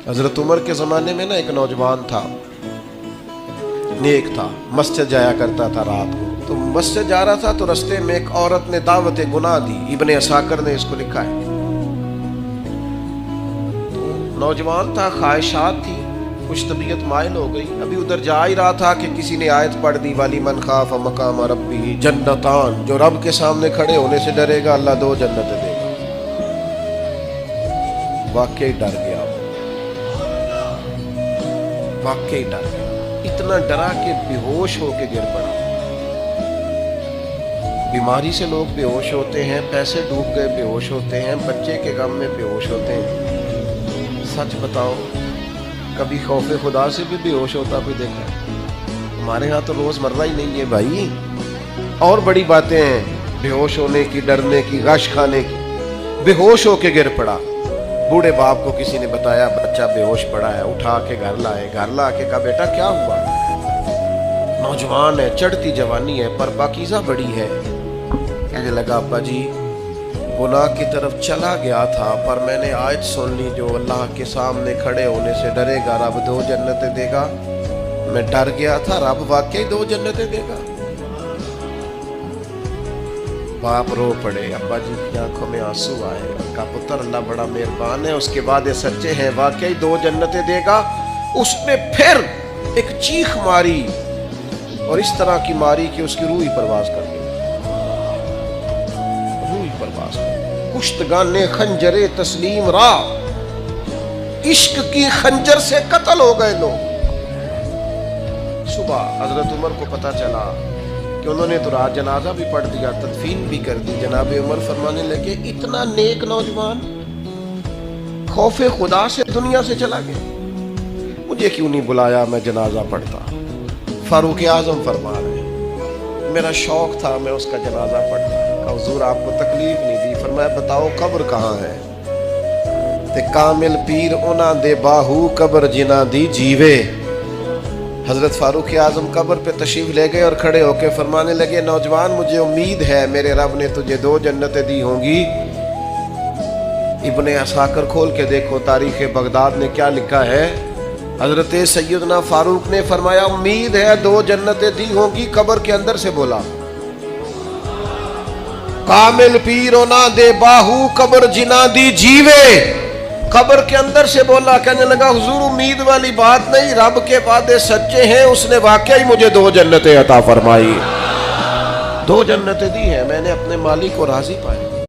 حضرت عمر کے زمانے میں نا ایک نوجوان تھا، نیک تھا، مسجد جایا کرتا تھا رات کو. تو مسجد جا رہا تھا تو رستے میں ایک عورت نے دعوت گناہ دی. ابن عساکر نے اس کو لکھا ہے. تو نوجوان تھا، خواہشات تھی، کچھ طبیعت مائل ہو گئی. ابھی ادھر جا ہی رہا تھا کہ کسی نے آیت پڑھ دی، والی من خاف مقام ربی جنتان، جو رب کے سامنے کھڑے ہونے سے ڈرے گا اللہ 2 جنتیں دے گا. واقعی ڈر گیا، واقعی ڈر گیا. اتنا ڈرا کہ بے ہوش ہو کے گر پڑا. بیماری سے لوگ بے ہوش ہوتے ہیں، پیسے ڈوب گئے بے ہوش ہوتے ہیں، بچے کے غم میں بے ہوش ہوتے ہیں. سچ بتاؤ کبھی خوف خدا سے بھی بے ہوش ہوتا کوئی دیکھا ہے؟ ہمارے ہاں تو روز مرہ ہی نہیں ہے بھائی. اور بڑی باتیں ہیں بے ہوش ہونے کی، ڈرنے کی، غش کھانے کی. بے ہوش ہو کے گر پڑا. بوڑھے باپ کو کسی نے بتایا بچہ بے ہوش پڑا ہے، اٹھا کے گھر لائے. گھر لا کے کہا بیٹا کیا ہوا؟ نوجوان ہے، چڑھتی جوانی ہے، پر پاکیزہ بڑی ہے. کہنے لگا ابا جی گناہ کی طرف چلا گیا تھا، پر میں نے آیت سن لی جو اللہ کے سامنے کھڑے ہونے سے ڈرے گا رب 2 جنتیں دے گا. میں ڈر گیا تھا، رب واقعی 2 جنتیں دے گا. باپ رو پڑے، ابا جی کی آنکھوں میں آنسو آئے. کہا پتر اللہ بڑا مہربان ہے، اس کے بعد یہ سچے ہیں، واقعی 2 جنتیں دے گا. اس نے پھر ایک چیخ ماری اور اس طرح کی ماری کہ اس کی روح ہی پرواز کر گئی. روح ہی پرواز کر گئی. کشتگان خنجر تسلیم را، عشق کی خنجر سے قتل ہو گئے لوگ. صبح حضرت عمر کو پتا چلا کہ انہوں نے تو رات جنازہ بھی پڑھ دیا، تدفین بھی کر دی. جناب عمر فرمانے لگے اتنا نیک نوجوان خوف خدا سے دنیا سے چلا گیا، مجھے کیوں نہیں بلایا میں جنازہ پڑھتا. فاروق اعظم فرما رہے ہیں میرا شوق تھا میں اس کا جنازہ پڑھتا. کہ حضور آپ کو تکلیف نہیں دی. فرمایا بتاؤ قبر کہاں ہے؟ تے کامل پیر انہاں دے باہو قبر جنہ دی جیوے. حضرت فاروق اعظم قبر پہ تشریف لے گئے اور کھڑے ہو کے فرمانے لگے نوجوان مجھے امید ہے میرے رب نے تجھے 2 جنتیں دی ہوں گی. ابن عساکر کھول کے دیکھو تاریخ بغداد نے کیا لکھا ہے. حضرت سیدنا فاروق نے فرمایا امید ہے 2 جنتیں دی ہوں گی. قبر کے اندر سے بولا کامل پیرونا دے باہو قبر جنا دی جیوے. قبر کے اندر سے بولا. کہنے لگا حضور امید والی بات نہیں، رب کے وعدے سچے ہیں، اس نے واقعی مجھے 2 جنتیں عطا فرمائی. 2 جنتیں دی ہیں، میں نے اپنے مالک کو راضی پایا.